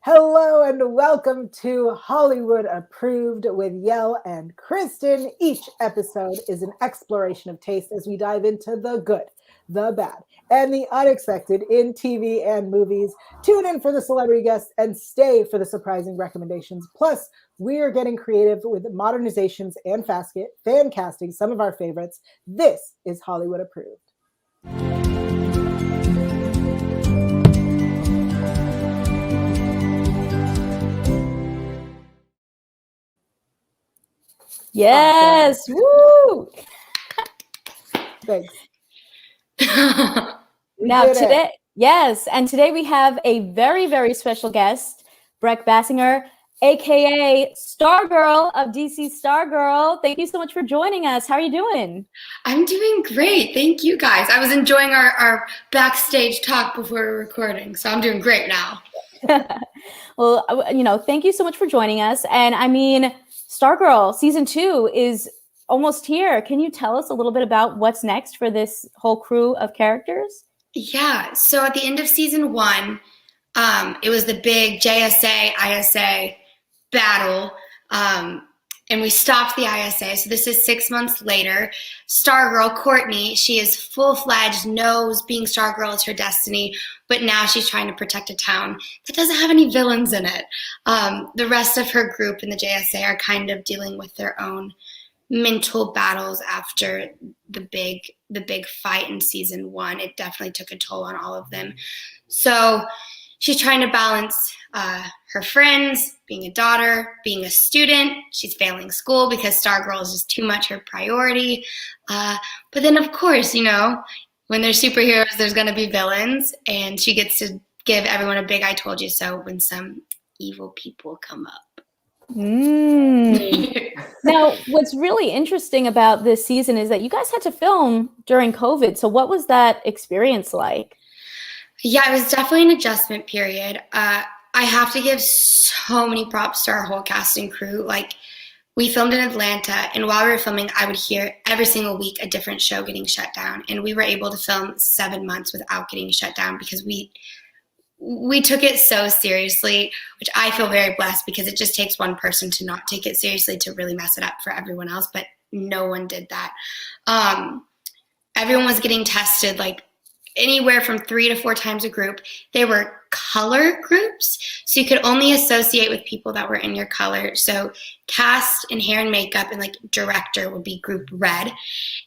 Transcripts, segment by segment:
Hello and welcome to Hollywood Approved with Yael and Kristen. Each episode is an exploration of taste as we dive into the good, the bad, and the unexpected in TV and movies. Tune in for the celebrity guests and stay for the surprising recommendations. Plus, we are getting creative with modernizations and fan casting some of our favorites. This is Hollywood Approved. Yes. Woo! Thanks. Now today, yes, and today we have a very, very special guest, Brec Bassinger, aka Stargirl of DC Stargirl. Thank you so much for joining us. How are you doing? I'm doing great. Thank you guys. I was enjoying our backstage talk before we were recording, so I'm doing great now. Well, thank you so much for joining us. And I mean, Stargirl season 2 is almost here. Can you tell us a little bit about what's next for this whole crew of characters? Yeah. So at the end of season 1, it was the big JSA, ISA battle. And we stopped the ISA. So this is 6 months later. Stargirl, Courtney, she is full-fledged, knows being Stargirl is her destiny, but now she's trying to protect a town that doesn't have any villains in it. The rest of her group in the JSA are kind of dealing with their own mental battles after the big fight in season 1. It definitely took a toll on all of them. So she's trying to balance her friends, being a daughter, being a student. She's failing school because Stargirl is just too much her priority. But then, of course, when there's superheroes, there's going to be villains. And she gets to give everyone a big I told you so when some evil people come up. Now, what's really interesting about this season is that you guys had to film during COVID. So what was that experience like? Yeah, it was definitely an adjustment period. I have to give so many props to our whole cast and crew. Like, we filmed in Atlanta, and while we were filming, I would hear every single week a different show getting shut down. And we were able to film 7 months without getting shut down because we took it so seriously, which I feel very blessed because it just takes one person to not take it seriously to really mess it up for everyone else. But no one did that. Everyone was getting tested like anywhere from 3 to 4 times a group. They were color groups, so you could only associate with people that were in your color. So cast and hair and makeup and like director would be group red.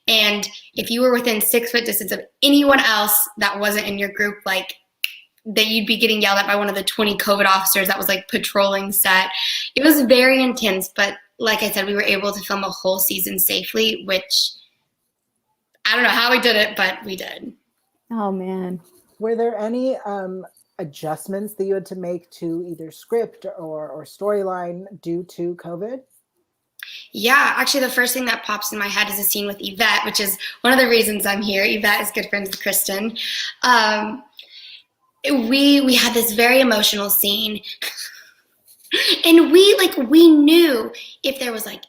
And if you were within 6 foot distance of anyone else that wasn't in your group, like that you'd be getting yelled at by one of the 20 COVID officers that was like patrolling set. It was very intense, but like I said, we were able to film a whole season safely, which I don't know how we did it, but we did. Oh, man. Were there any adjustments that you had to make to either script or storyline due to COVID? Yeah, actually the first thing that pops in my head is a scene with Yvette, which is one of the reasons I'm here. Yvette is good friends with Kristen. We had this very emotional scene, and we knew if there was like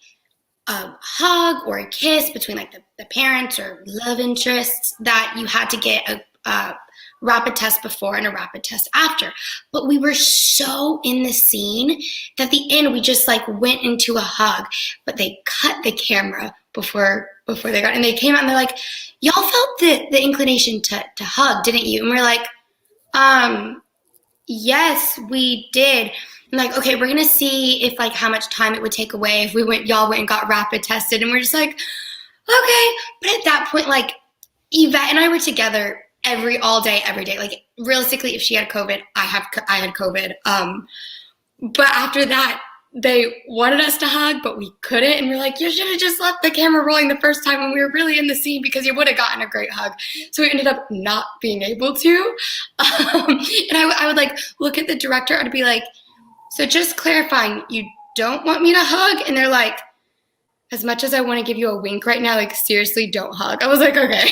a hug or a kiss between like the parents or love interests that you had to get a rapid test before and a rapid test after. But we were so in the scene that at the end we just like went into a hug, but they cut the camera before they got, and they came out and they're like, y'all felt the inclination to hug, didn't you? And we're like, yes, we did. I'm like, okay, we're gonna see if like how much time it would take away if y'all went and got rapid tested. And we're just like, okay. But at that point, like Yvette and I were together all day, every day. Like realistically, if she had COVID, I had COVID. But after that, they wanted us to hug, but we couldn't. And we're like, you should have just left the camera rolling the first time when we were really in the scene because you would have gotten a great hug. So we ended up not being able to. And I would like look at the director and be like, so just clarifying, you don't want me to hug? And they're like, as much as I want to give you a wink right now, like seriously, don't hug. I was like, okay.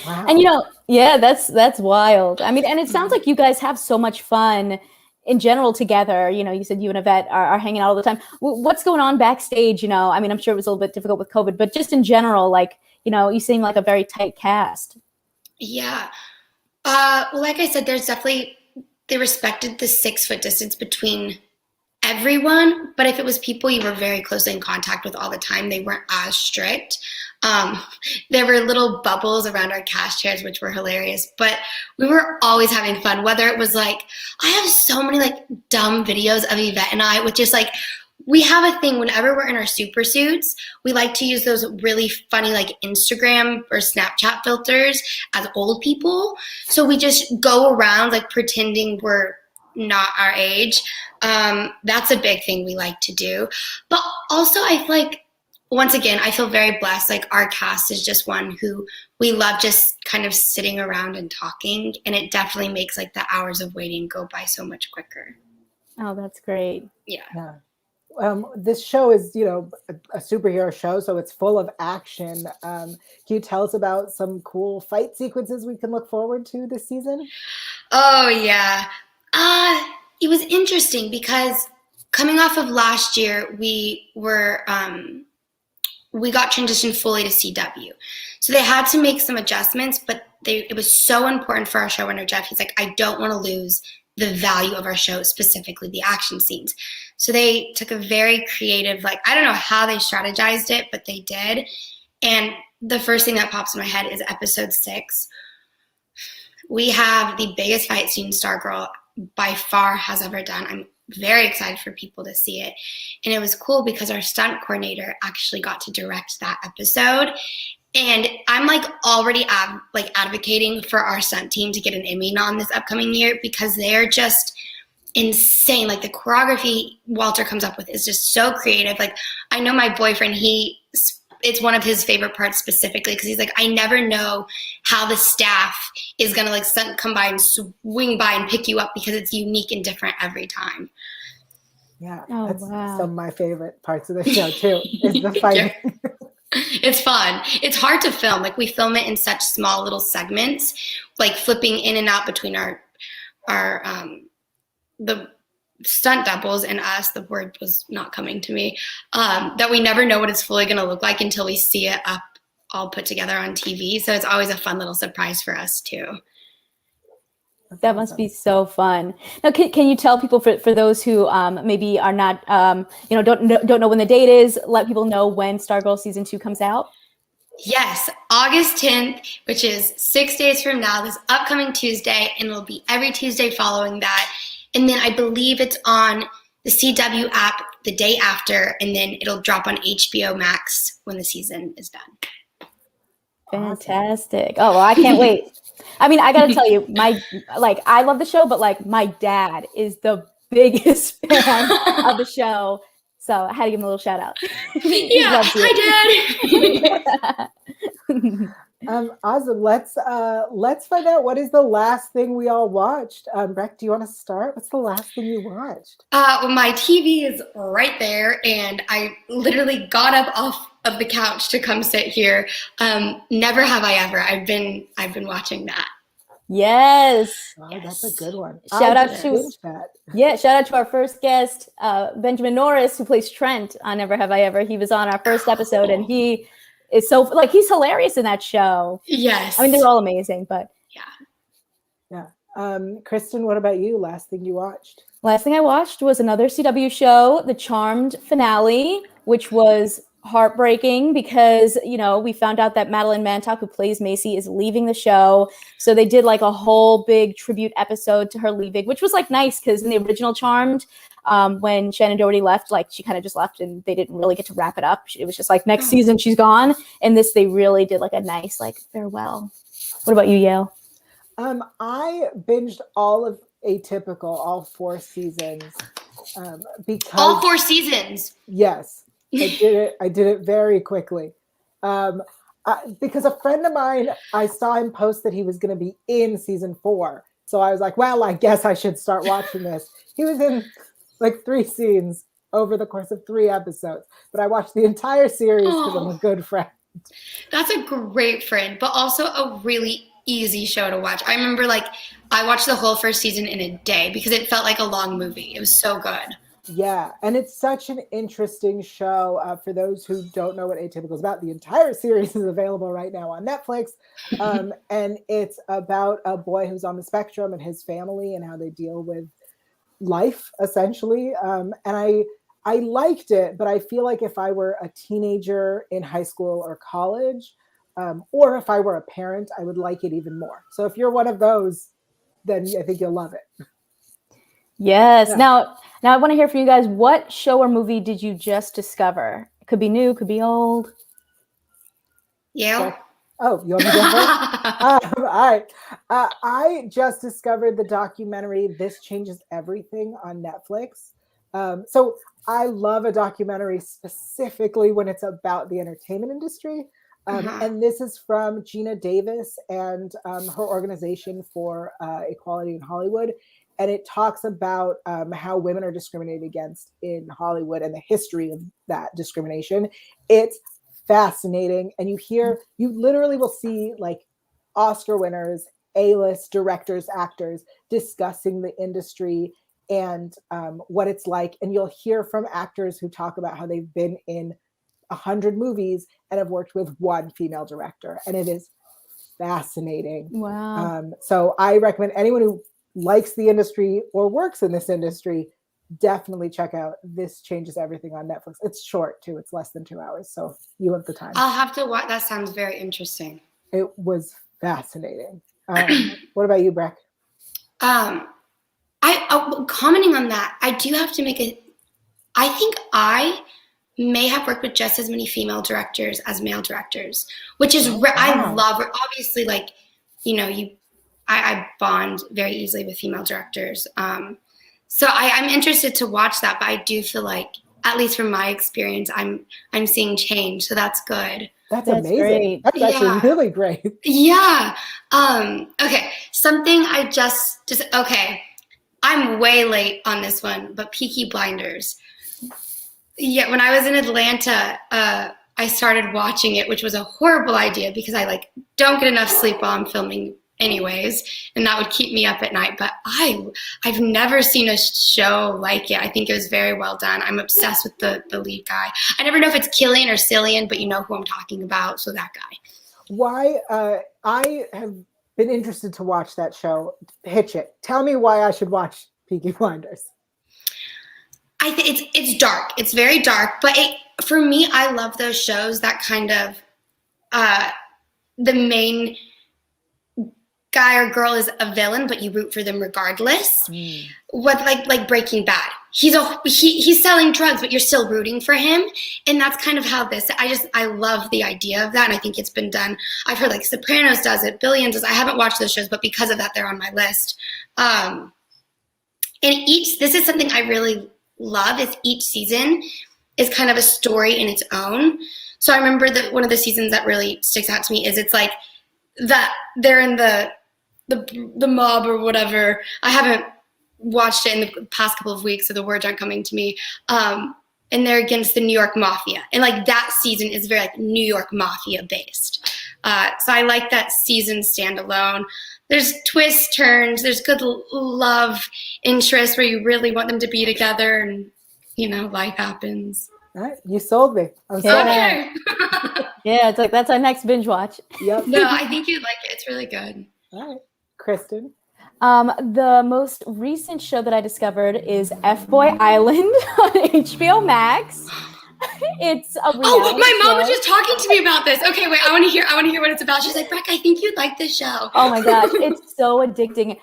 Wow. And yeah, that's wild. I mean, and it sounds like you guys have so much fun in general together. You said you and Yvette are hanging out all the time. What's going on backstage? I mean, I'm sure it was a little bit difficult with COVID, but just in general, like, you seem like a very tight cast. Yeah. Well, like I said, there's definitely they respected the 6-foot distance between everyone, but if it was people you were very closely in contact with all the time, they weren't as strict. There were little bubbles around our cast chairs, which were hilarious, but we were always having fun, whether it was like, I have so many like dumb videos of Yvette and I, which is like, we have a thing whenever we're in our super suits, we like to use those really funny like Instagram or Snapchat filters as old people. So we just go around like pretending we're not our age. That's a big thing we like to do. But also I feel like, once again, I feel very blessed. Like our cast is just one who we love just kind of sitting around and talking. And it definitely makes like the hours of waiting go by so much quicker. Oh, that's great. Yeah. This show is, a superhero show, so it's full of action. Can you tell us about some cool fight sequences we can look forward to this season? Oh, yeah. It was interesting because coming off of last year, we got transitioned fully to CW. So they had to make some adjustments, but it was so important for our showrunner, Jeff. He's like, I don't want to lose the value of our show, specifically the action scenes. So they took a very creative, I don't know how they strategized it, but they did. And the first thing that pops in my head is episode 6. We have the biggest fight scene Stargirl by far has ever done. I'm very excited for people to see it. And it was cool because our stunt coordinator actually got to direct that episode. And I'm already advocating for our stunt team to get an Emmy nom this upcoming year because they're just insane. The choreography Walter comes up with is just so creative. I know my boyfriend, it's one of his favorite parts specifically because he's like, I never know how the staff is going to stunt come by and swing by and pick you up because it's unique and different every time. Yeah, that's some of my favorite parts of the show too, is the fighting. It's fun. It's hard to film. We film it in such small little segments, flipping in and out between our the stunt doubles and us. The word was not coming to me. That we never know what it's fully going to look like until we see it up all put together on TV. So it's always a fun little surprise for us too. That must be so fun. Now, can you tell people, for those who maybe are not, don't know when the date is, let people know when Stargirl season 2 comes out? Yes, August 10th, which is 6 days from now, this upcoming Tuesday, and it'll be every Tuesday following that. And then I believe it's on the CW app the day after, and then it'll drop on HBO Max when the season is done. Fantastic. Oh, well, I can't wait. I mean, I got to tell you, I love the show, but my dad is the biggest fan of the show. So I had to give him a little shout out. Yeah, hi, Dad. Awesome. Let's find out what is the last thing we all watched. Brec, do you want to start? What's the last thing you watched? Well, my TV is right there, and I literally got up off of the couch to come sit here. Never Have I Ever. I've been watching that. Yes. Oh, that's a good one. Shout out to our first guest, Benjamin Norris, who plays Trent on Never Have I Ever. He was on our first episode, and he is so he's hilarious in that show. Yes. I mean, they're all amazing, but yeah. Kristen, what about you? Last thing you watched? Last thing I watched was another CW show, the Charmed finale, which was heartbreaking because, we found out that Madeline Mantock, who plays Macy, is leaving the show. So they did a whole big tribute episode to her leaving, which was nice because in the original Charmed, when Shannon Doherty left, she kind of just left and they didn't really get to wrap it up. It was just next season she's gone. And this, they really did a nice farewell. What about you, Yael? I binged all of Atypical, all 4 seasons. Because all 4 seasons. Yes. I did it very quickly. Because a friend of mine, I saw him post that he was going to be in season 4. So I was like, well, I guess I should start watching this. He was in 3 scenes over the course of 3 episodes. But I watched the entire series because I'm a good friend. That's a great friend, but also a really easy show to watch. I remember I watched the whole first season in a day because it felt like a long movie. It was so good. Yeah, and it's such an interesting show. For those who don't know what Atypical is about, the entire series is available right now on Netflix. And it's about a boy who's on the spectrum and his family and how they deal with life, essentially. And I liked it, but I feel like if I were a teenager in high school or college, or if I were a parent, I would like it even more. So if you're one of those, then I think you'll love it. Yes. Yeah. Now I want to hear from you guys. What show or movie did you just discover? It could be new, could be old. Yael? Oh, you want me to go first? All right. I just discovered the documentary This Changes Everything on Netflix. So I love a documentary specifically when it's about the entertainment industry. And this is from Gina Davis and her organization for equality in Hollywood. And it talks about how women are discriminated against in Hollywood and the history of that discrimination. It's fascinating. And you literally will see like Oscar winners, A-list directors, actors discussing the industry and what it's like. And you'll hear from actors who talk about how they've been in 100 movies and have worked with one female director. And it is fascinating. Wow. So I recommend anyone who likes the industry or works in this industry, definitely check out This Changes Everything on Netflix. It's short too. It's less than 2 hours. So you have the time. I'll have to watch. That sounds very interesting. It was fascinating. What about you, Brec? Commenting on that, I do have to I think I may have worked with just as many female directors as male directors, which is, I love, obviously, like, I bond very easily with female directors. So I'm interested to watch that, but I do feel like, at least from my experience, I'm seeing change. So that's good. That's amazing. Great. That's actually really great. Yeah. Okay. Something okay. I'm way late on this one, but Peaky Blinders. Yeah, when I was in Atlanta, I started watching it, which was a horrible idea because I don't get enough sleep while I'm filming anyways, and that would keep me up at night. But I've never seen a show like it. I think it was very well done. I'm obsessed with the lead guy. I never know if it's Killian or Cillian, but you know who I'm talking about, so that guy. Why I have been interested to watch that show. Pitch it. Tell me why I should watch Peaky Blinders. I think it's dark. It's very dark, but for me, I love those shows that kind of the main guy or girl is a villain, but you root for them regardless. What like Breaking Bad. He's selling drugs, but you're still rooting for him, and that's kind of how this. I love the idea of that, and I think it's been done. I've heard Sopranos does it, Billions does. I haven't watched those shows, but because of that, they're on my list. And this is something I really love. Is each season is kind of a story in its own. So I remember that one of the seasons that really sticks out to me is it's like that they're in the mob or whatever. I haven't watched it in the past couple of weeks, so the words aren't coming to me. And they're against the New York Mafia. And that season is very New York Mafia based. So I like that season standalone. There's twists, turns, there's good love interest where you really want them to be together and, life happens. All right, you sold me. I'm okay. Yeah, it's that's our next binge watch. Yep. No, I think you'd like it. It's really good. All right. Kristen? The most recent show that I discovered is F-Boy Island on HBO Max. It's a reality my mom show. was just talking to me about this. Okay, wait, I want to hear what it's about. She's like, Brec, I think you'd like this show. Oh my gosh, it's so addicting.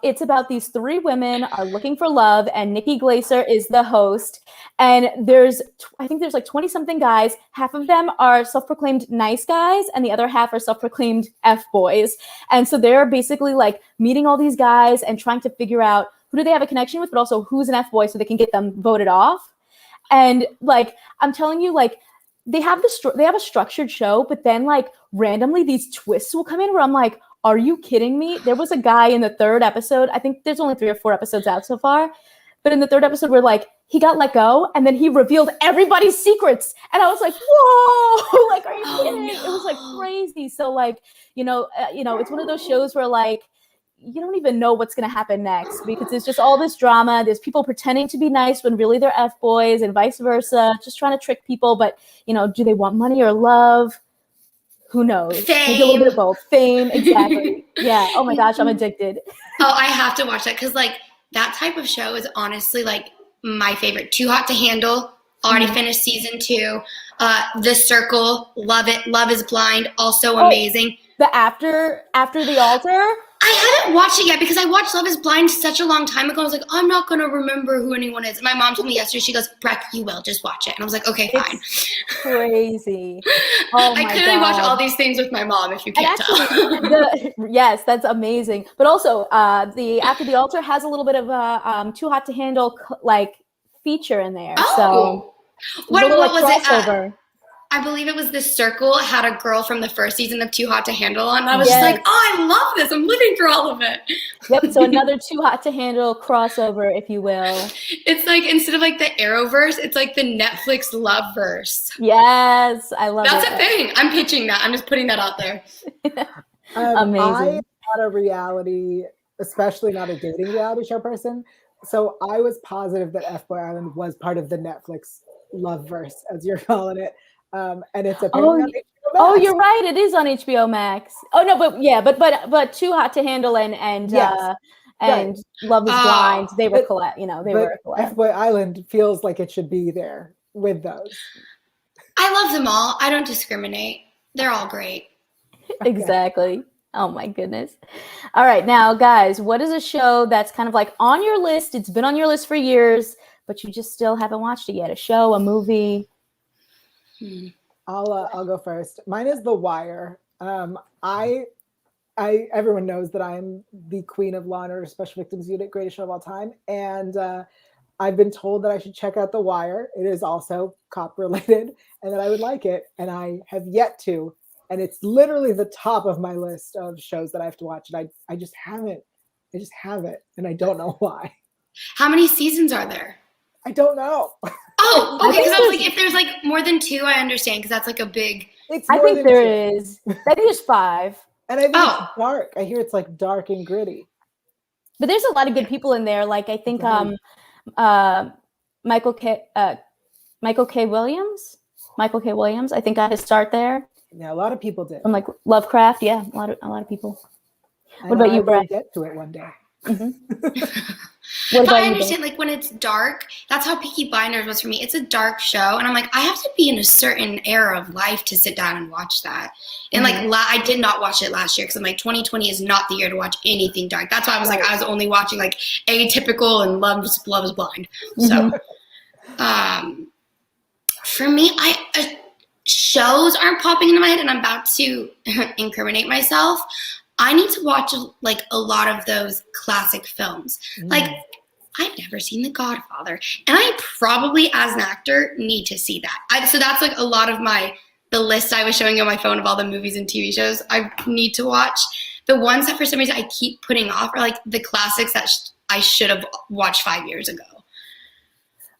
It's about these three women are looking for love, and Nikki Glaser is the host. And I think there's 20-something guys. Half of them are self-proclaimed nice guys, and the other half are self-proclaimed F-boys. And so they're basically meeting all these guys and trying to figure out who do they have a connection with, but also who's an F-boy so they can get them voted off. And I'm telling you, they have a structured show, but then randomly these twists will come in where I'm like, are you kidding me? There was a guy in the third episode. I think there's only 3 or 4 episodes out so far. But in the third episode where he got let go and then he revealed everybody's secrets. And I was like, whoa, are you kidding? No. It was crazy. So it's one of those shows where you don't even know what's going to happen next because there's just all this drama. There's people pretending to be nice when really they're F-boys and vice versa, just trying to trick people. But, do they want money or love? Who knows? Fame. Maybe a little bit of both. Fame, exactly. Yeah. Oh my gosh, I'm addicted. Oh, I have to watch that because that type of show is honestly my favorite. Too Hot to Handle. Already finished season 2. The Circle. Love it. Love is Blind. Also amazing. The After the Altar. I haven't watched it yet because I watched Love is Blind such a long time ago. I was like, I'm not going to remember who anyone is. And my mom told me yesterday, she goes, Brec, you will. Just watch it. And I was like, okay, fine. It's crazy. Oh my I clearly watch all these things with my mom, if you can't tell. Yes, that's amazing. But also, the After the Altar has a little bit of a Too Hot to Handle feature in there. Oh. So what was crossover. it? I believe it was The Circle had a girl from the first season of Too Hot to Handle on. And I was just like, oh, I love this. I'm living for all of it. Yep. So another Too Hot to Handle crossover, if you will. It's instead of the Arrowverse, it's the Netflix Loveverse. Yes. I love That's a thing. I'm pitching that. I'm just putting that out there. Amazing. I'm not a reality, especially not a dating reality show person. So I was positive that F-Boy Island was part of the Netflix Loveverse, as you're calling it. And it's apparently on HBO Max. Oh, you're right. It is on HBO Max. Oh no, but Too Hot to Handle and Love is Blind. They were F-Boy Island feels like it should be there with those. I love them all. I don't discriminate. They're all great. Okay. Exactly. Oh my goodness. All right, now guys, what is a show that's kind of on your list? It's been on your list for years, but you just still haven't watched it yet. A show, a movie. I'll go first. Mine is The Wire. Everyone knows that I'm the queen of Law and Order Special Victims Unit, greatest show of all time, and I've been told that I should check out The Wire. It is also cop related, and that I would like it, and I have yet to. And it's literally the top of my list of shows that I have to watch, and I just haven't. I just haven't, and I don't know why. How many seasons are there? I don't know. Oh, okay. Because I was if there's more than 2, I understand because that's a big. I think there is. I think there's 5. And I think it's dark. I hear it's dark and gritty. But there's a lot of good people in there. I think Michael K. Williams. I think got his start there. Yeah, a lot of people did. From Lovecraft. Yeah, a lot of people. What about you, Brec? Get to it one day. Mm-hmm. But I understand, when it's dark, that's how Peaky Blinders was for me. It's a dark show, and I'm I have to be in a certain era of life to sit down and watch that. And I did not watch it last year because I'm 2020 is not the year to watch anything dark. That's why I was I was only watching Atypical and Love is Blind. So, for me, shows aren't popping into my head, and I'm about to incriminate myself. I need to watch a lot of those classic films. I've never seen The Godfather, and I probably, as an actor, need to see that. So that's a lot of the list I was showing you on my phone of all the movies and TV shows I need to watch. The ones that for some reason I keep putting off are the classics that I should have watched 5 years ago.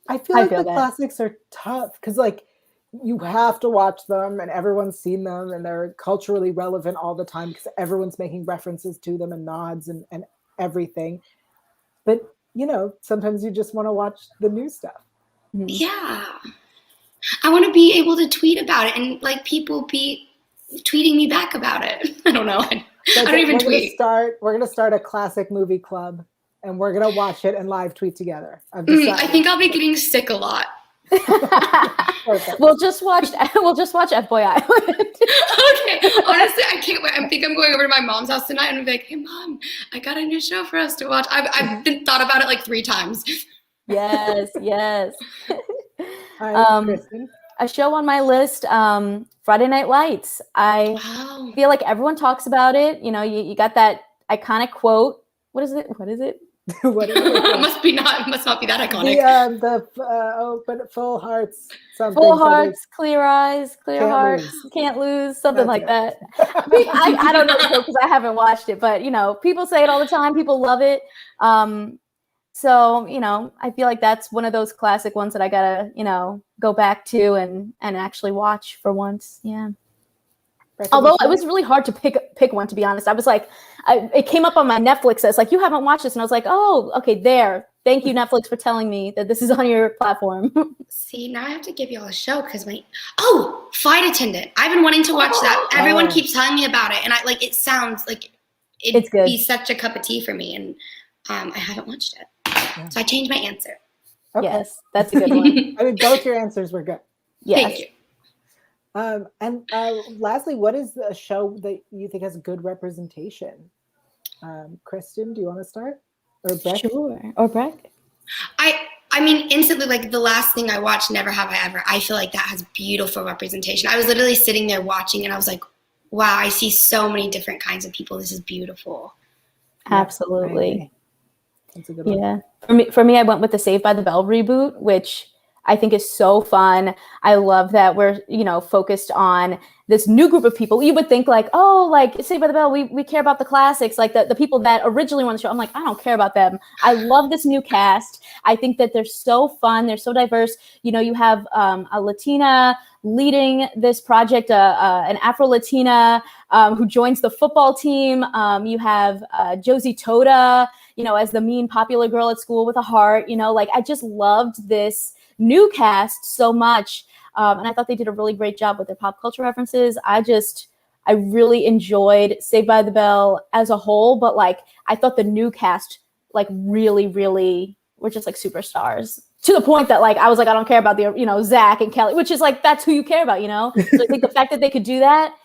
I feel the classics are tough because you have to watch them and everyone's seen them and they're culturally relevant all the time because everyone's making references to them and nods and everything. But, sometimes you just want to watch the new stuff. Yeah. I want to be able to tweet about it and people be tweeting me back about it. I don't know. I don't even tweet. We're going to start a classic movie club and we're going to watch it and live tweet together. I think I'll be getting sick a lot. We'll just watch F-Boy Island. Okay, honestly, I can't wait. I think I'm going over to my mom's house tonight and I'll be like, hey mom, I got a new show for us to watch. I've been thought about it 3 times. Yes. Kristen? A show on my list, Friday Night Lights. I feel like everyone talks about it. You got that iconic quote. What is it? What is it? Must not be that iconic. But full hearts. Full hearts, clear eyes, clear heart, can't lose, something like that. I don't know because I haven't watched it, but people say it all the time. People love it. So I feel like that's one of those classic ones that I gotta go back to and actually watch for once. Yeah. Although it was really hard to pick one, to be honest. I was like, it came up on my Netflix as like, you haven't watched this. And I was like, oh, okay, there. Thank you, Netflix, for telling me that this is on your platform. See, now I have to give you all a show because Flight Attendant. I've been wanting to watch that. Everyone keeps telling me about it. And it sounds like it'd be such a cup of tea for me. And I haven't watched it. Yeah. So I changed my answer. Okay. Yes, that's a good one. I mean, both your answers were good. Yes. Thank you. And lastly, what is a show that you think has good representation? Kristen, do you want to start? Or Brec? Sure. Or Brec? I mean, instantly, like the last thing I watched, Never Have I Ever, I feel like that has beautiful representation. I was literally sitting there watching and I was like, wow, I see so many different kinds of people. This is beautiful. Absolutely. That's a good one. Yeah. For me, I went with the Saved by the Bell reboot, which I think is so fun. I love that we're, focused on this new group of people. You would think like, oh, like Saved by the Bell, we care about the classics, like the people that originally were on the show. I'm like, I don't care about them. I love this new cast. I think that they're so fun. They're so diverse. You have a Latina leading this project, an Afro-Latina who joins the football team. You have Josie Tota, as the mean popular girl at school with a heart. I just loved this new cast so much. And I thought they did a really great job with their pop culture references. I really enjoyed Saved by the Bell as a whole, but I thought the new cast really, really were just superstars to the point that I was like, I don't care about the, Zach and Kelly, which is that's who you care about, So I think the fact that they could do that,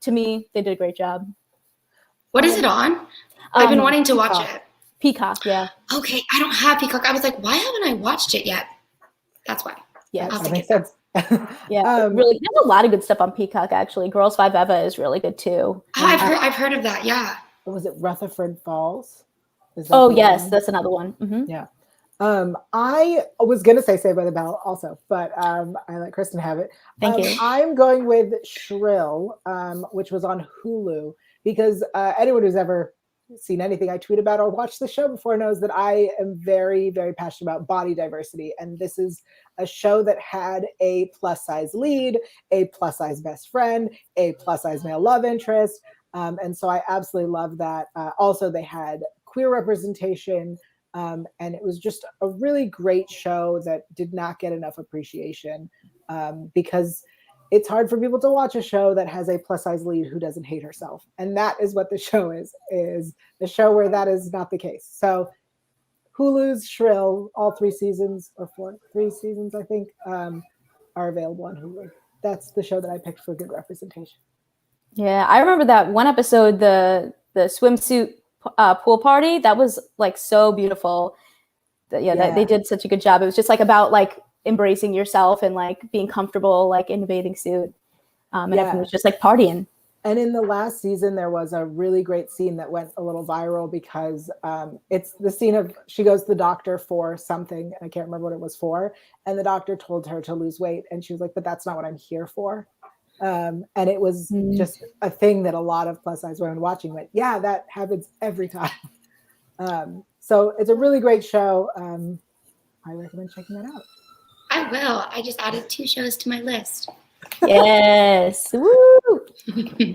to me, they did a great job. What is it on? I've been wanting to watch it. Peacock, yeah. Okay, I don't have Peacock. I was like, why haven't I watched it yet? That's why. Yeah, that makes sense. Yeah, really. There's a lot of good stuff on Peacock, actually. Girls 5 Eva is really good too. I've heard of that. Yeah. Was it Rutherford Falls? Yes, that's another one. Mm-hmm. Yeah. I was gonna say Saved by the Bell also, but I let Kristen have it. Thank you. I'm going with Shrill, which was on Hulu, because anyone who's ever seen anything I tweet about or watched the show before knows that I am very, very passionate about body diversity. And this is a show that had a plus size lead, a plus size best friend, a plus size male love interest. And so I absolutely love that. Also, they had queer representation. And it was just a really great show that did not get enough appreciation because it's hard for people to watch a show that has a plus size lead who doesn't hate herself. And that is what the show is a show where that is not the case. So Hulu's Shrill, all 3 seasons or 3 seasons, I think, are available on Hulu. That's the show that I picked for good representation. Yeah, I remember that one episode, the swimsuit pool party. That was so beautiful. They did such a good job. It was just about embracing yourself and being comfortable in a bathing suit. And everyone was just partying. And in the last season, there was a really great scene that went a little viral because it's the scene of she goes to the doctor for something. I can't remember what it was for. And the doctor told her to lose weight. And she was like, but that's not what I'm here for. And it was just a thing that a lot of plus size women watching went, yeah, that happens every time. So it's a really great show. I recommend checking that out. I will. I just added 2 shows to my list. Yes. Woo!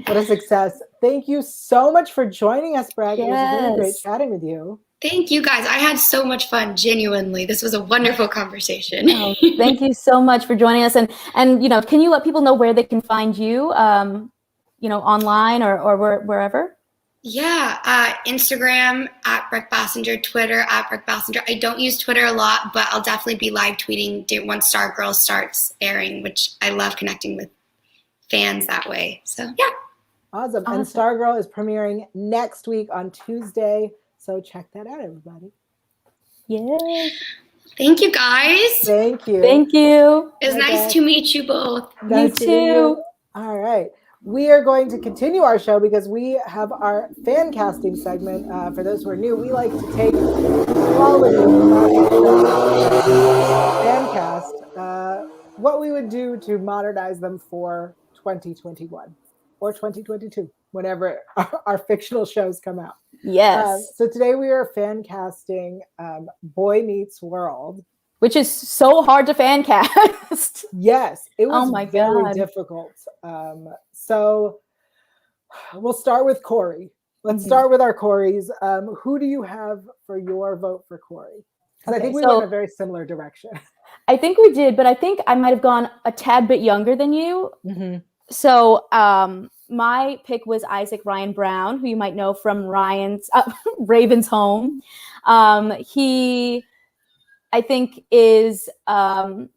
What a success. Thank you so much for joining us, Brec. Yes. It was really great chatting with you. Thank you, guys. I had so much fun, genuinely. This was a wonderful conversation. Thank you so much for joining us. And can you let people know where they can find you, online or wherever? Yeah, Instagram at Brec Bassinger, Twitter at Brec Bassinger. I don't use Twitter a lot, but I'll definitely be live tweeting once Stargirl starts airing, which I love connecting with fans that way. So, yeah. Awesome. And Stargirl is premiering next week on Tuesday. So check that out, everybody. Yay. Thank you, guys. Thank you. Thank you. It was nice to meet you both. Nice you too. All right. We are going to continue our show because we have our fan casting segment. For those who are new, we like to take quality fan cast, what we would do to modernize them for 2021 or 2022, whenever our fictional shows come out. Yes. So today we are fan casting Boy Meets World. Which is so hard to fan cast. Yes, it was very difficult. So We'll start with Corey. Let's start with our Corys. Who do you have for your vote for Corey? Because I think we went in a very similar direction. I think we did, but I think I might have gone a tad bit younger than you. So my pick was Isaac Ryan Brown, who you might know from Ryan's Raven's Home. He, I think, is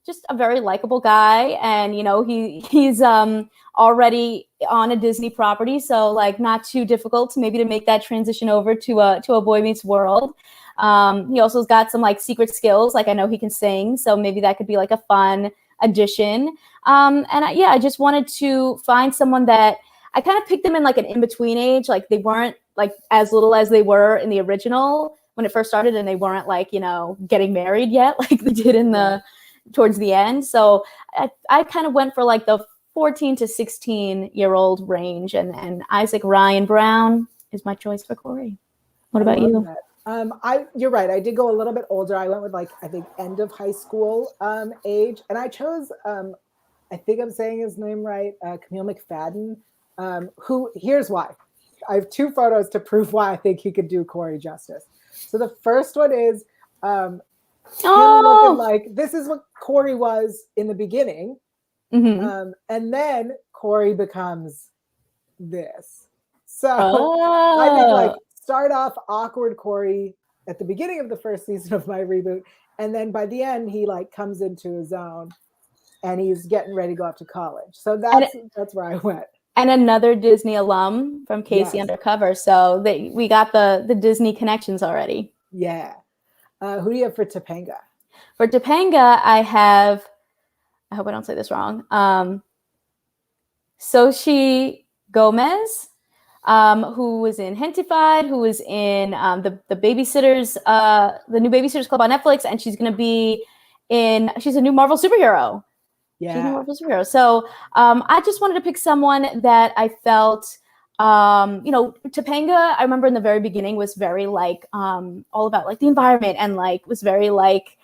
just a very likable guy, and you know he's already on a Disney property, so like not too difficult to make that transition over to a Boy Meets World. He also has got some like secret skills, like I know he can sing, so maybe that could be like a fun addition. I just wanted to find someone that I kind of picked them in like an in-between age, like they weren't like as little as they were in the original when it first started, and they weren't like, you know, getting married yet like they did in the towards the end. So I kind of went for like the 14 to 16-year-old range, and Isaac Ryan Brown is my choice for Corey. What about you? You're right. I did go a little bit older. I went with like, I think end of high school age, and I chose, I think I'm saying his name right, Camille McFadden, who, here's why. I have two photos to prove why I think he could do Corey justice. So the first one is him looking like, this is what Corey was in the beginning. And then Corey becomes this. So I think like start off awkward Corey at the beginning of the first season of my reboot, and then by the end he like comes into his own and he's getting ready to go off to college. So that's where I went. And another Disney alum from Casey Undercover. So we got the Disney connections already. Yeah. Who do you have for Topanga? For Topanga, I have, I hope I don't say this wrong, Xochitl Gomez, who was in Hentified, who was in the Babysitters, the new Babysitters Club on Netflix, and she's going to be she's a new Marvel superhero. Yeah. She's a Marvel superhero. So I just wanted to pick someone that I felt, Topanga, I remember in the very beginning was very like all about like the environment and like was very like,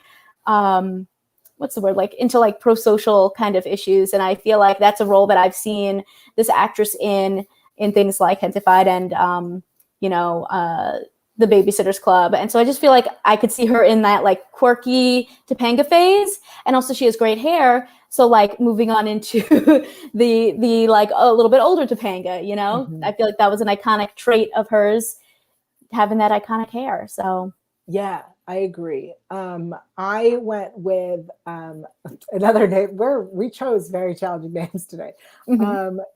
what's the word? Like into like pro-social kind of issues. And I feel like that's a role that I've seen this actress in things like Hentified and, the Babysitters Club. And so I just feel like I could see her in that like quirky Topanga phase. And also she has great hair. So like moving on into the like a little bit older Topanga, you know, I feel like that was an iconic trait of hers, having that iconic hair. So yeah, I agree. I went with another name where we chose very challenging names today.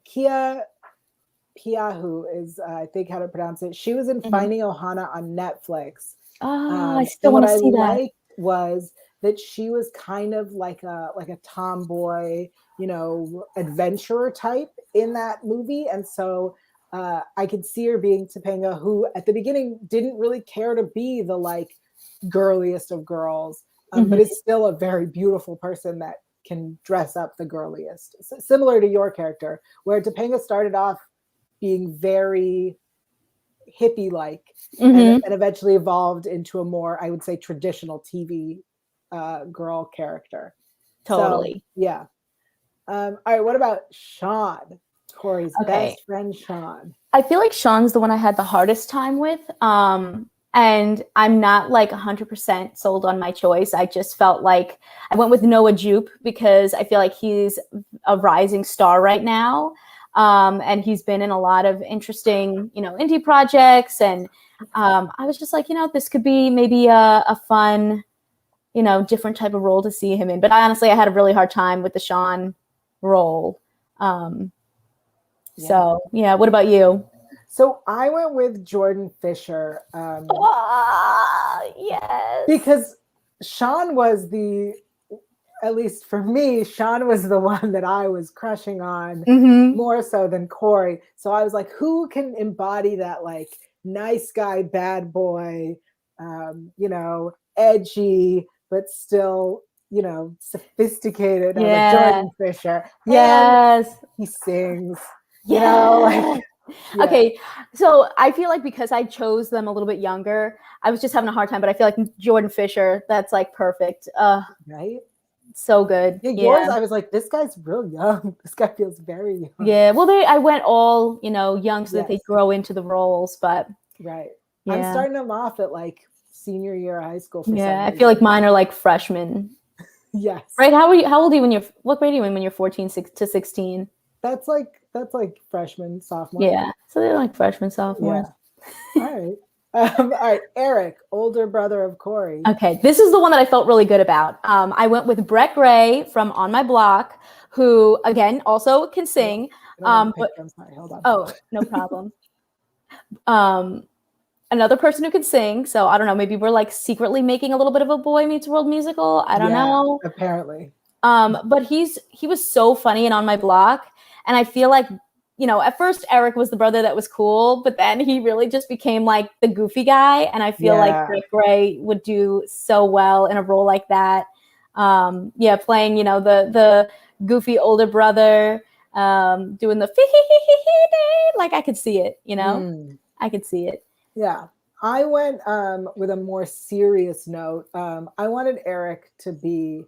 Kia Piahu is, I think how to pronounce it. She was in Finding Ohana on Netflix. I still want to see that. What I liked was that she was kind of like a tomboy, adventurer type in that movie. And so I could see her being Topanga, who at the beginning didn't really care to be the like girliest of girls, but is still a very beautiful person that can dress up the girliest. So, similar to your character, where Topanga started off being very hippie-like and eventually evolved into a more, I would say, traditional TV girl character. Totally. So, yeah. All right, what about Sean? Corey's best friend, Sean. I feel like Sean's the one I had the hardest time with. And I'm not like 100% sold on my choice. I just felt like I went with Noah Jupe because I feel like he's a rising star right now. And he's been in a lot of interesting, indie projects. And I was just like, this could be maybe a fun, different type of role to see him in. But honestly, I had a really hard time with the Sean role. So, yeah, what about you? So I went with Jordan Fisher. Yes. Because Sean was at least for me, Sean was the one that I was crushing on more so than Corey. So I was like, who can embody that like nice guy, bad boy, edgy, but still, sophisticated. Yeah. Like Jordan Fisher. Yes. And he sings. Yeah. Okay, so I feel like because I chose them a little bit younger, I was just having a hard time, but I feel like Jordan Fisher, that's like perfect. Right? So good. Yeah, yours, I was like, this guy's real young. This guy feels very young. Yeah. Well, I went all, young so that they Yes. grow into the roles, but Right. yeah. I'm starting them off at like senior year of high school for some I reason. feel like mine are like freshmen. Yes. Right? How old are you what grade are you in when you're 14 to 16? That's like freshman, sophomore. Yeah. So they're like freshmen, sophomores. Yeah. All right. All right. Eric, older brother of Corey. Okay. This is the one that I felt really good about. I went with Brec Ray from On My Block, who again also can sing. I'm sorry. Hold on. Oh, no problem. Another person who could sing. So I don't know, maybe we're like secretly making a little bit of a Boy Meets World musical. I don't know. Apparently. But he was so funny and On My Block. And I feel like, at first Eric was the brother that was cool, but then he really just became like the goofy guy. And I feel like Brec Ray would do so well in a role like that. Playing, the goofy older brother, doing the like I could see it, I could see it. Yeah. I went with a more serious note. I wanted Eric to be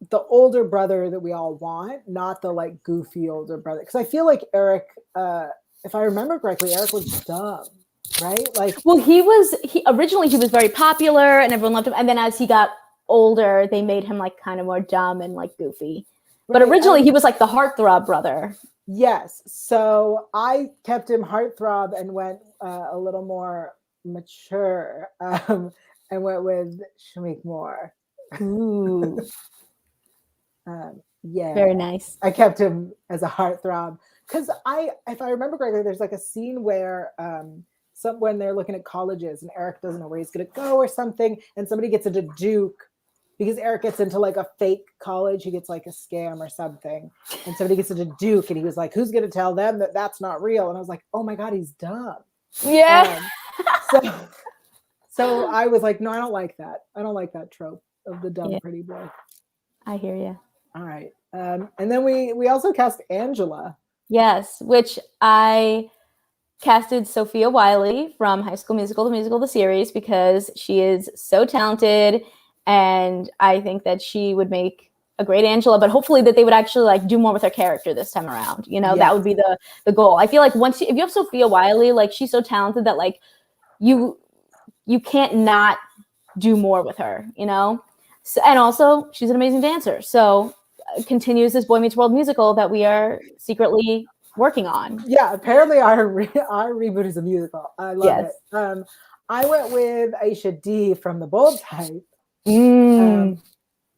the older brother that we all want, not the like goofy older brother. Because I feel like Eric, if I remember correctly, Eric was dumb, right? Like, well, originally he was very popular and everyone loved him, and then as he got older, they made him like kind of more dumb and like goofy. But originally he was like the heartthrob brother. Yes. So I kept him heartthrob and went a little more mature and went with Shamik Moore. Ooh. Yeah. Very nice. I kept him as a heartthrob because if I remember correctly, there's like a scene where when they're looking at colleges and Eric doesn't know where he's going to go or something, and somebody gets into Duke because Eric gets into like a fake college. He gets like a scam or something, and somebody gets into Duke, and he was like, "Who's going to tell them that that's not real?" And I was like, "Oh my God, he's dumb." Yeah. So I was like, "No, I don't like that. I don't like that trope of the dumb pretty boy." I hear you. All right. And then we also cast Angela. Yes, which I casted Sophia Wiley from High School Musical, the series, because she is so talented, and I think that she would make a great Angela, but hopefully that they would actually like do more with her character this time around. That would be the goal. I feel like if you have Sophia Wiley, like she's so talented that like you can't not do more with her, So, and also she's an amazing dancer. So continues this Boy Meets World musical that we are secretly working on. Yeah, apparently our reboot is a musical. I love it. I went with Aisha D from The Bold Type.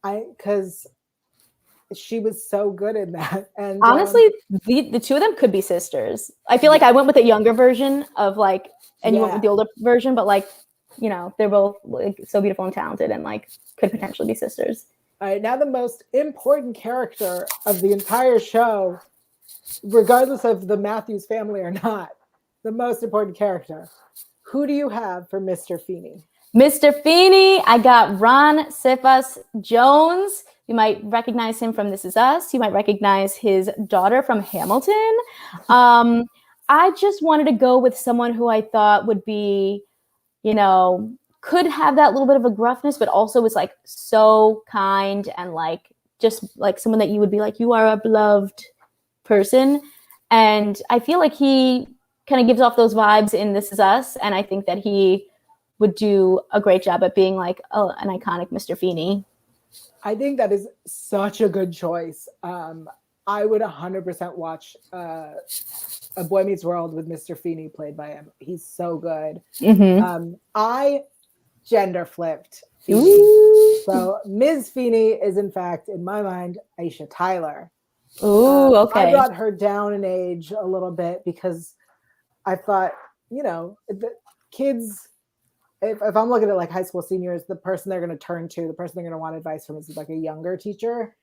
Because she was so good in that. And honestly, the two of them could be sisters. I feel like I went with the younger version of like, and you went with the older version, but like, they're both like so beautiful and talented and like could potentially be sisters. All right, now the most important character of the entire show, regardless of the Matthews family or not, the most important character. Who do you have for Mr. Feeney? Mr. Feeney, I got Ron Cephas Jones. You might recognize him from This Is Us. You might recognize his daughter from Hamilton. I just wanted to go with someone who I thought would be, could have that little bit of a gruffness, but also was like so kind and like just like someone that you would be like, you are a beloved person. And I feel like he kind of gives off those vibes in This Is Us. And I think that he would do a great job at being like an iconic Mr. Feeney. I think that is such a good choice. I would 100% watch A Boy Meets World with Mr. Feeney played by him. He's so good. I gender flipped Feeney. So Ms. Feeney is in fact, in my mind, Aisha Tyler. Ooh, okay. I brought her down in age a little bit because I thought, the kids, if I'm looking at like high school seniors, the person they're going to turn to, the person they're going to want advice from is like a younger teacher.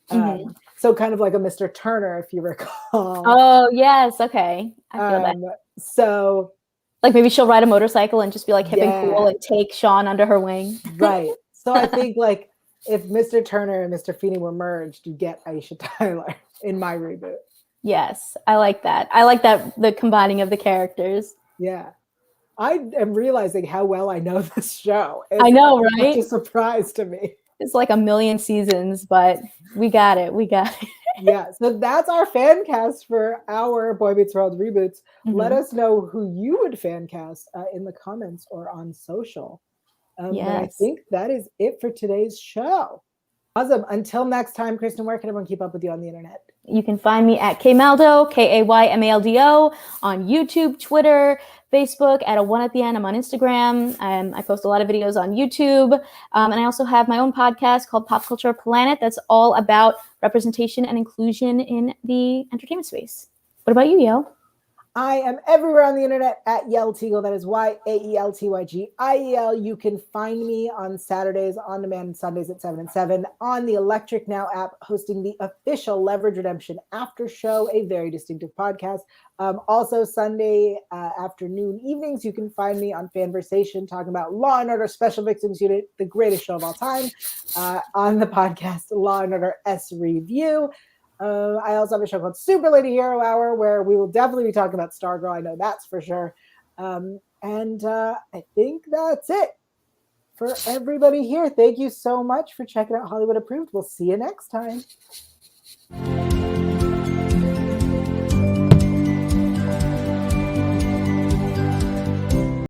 So kind of like a Mr. Turner, if you recall. Oh, yes. Okay. I feel that. So like maybe she'll ride a motorcycle and just be like hip and cool and take Sean under her wing. Right. So I think like if Mr. Turner and Mr. Feeney were merged, you get Aisha Tyler in my reboot. Yes. I like that. I like that, the combining of the characters. Yeah. I am realizing how well I know this show. I know, right? It's a surprise to me. It's like a million seasons, but we got it. Yeah, so that's our fan cast for our Boy Meets World reboots. Let us know who you would fan cast in the comments or on social. But I think that is it for today's show. Awesome. Until next time, Kristen, where can everyone keep up with you on the internet? You can find me at Kaymaldo, Kaymaldo, on YouTube, Twitter, Facebook, at a 1 at the end. I'm on Instagram. I post a lot of videos on YouTube. And I also have my own podcast called Pop Culture Planet that's all about representation and inclusion in the entertainment space. What about you, Yael? I am everywhere on the internet at Yael Tygiel. That is YaelTygiel. You can find me on Saturdays on demand, Sundays at 7 and 7 on the Electric Now app, hosting the official Leverage Redemption After Show, a very distinctive podcast. Also Sunday afternoon evenings, you can find me on Fanversation talking about Law and Order Special Victims Unit, the greatest show of all time, on the podcast Law and Order S Review. I also have a show called Super Lady Hero Hour, where we will definitely be talking about Stargirl. I know that's for sure. And I think that's it for everybody here. Thank you so much for checking out Hollywood Approved. We'll see you next time.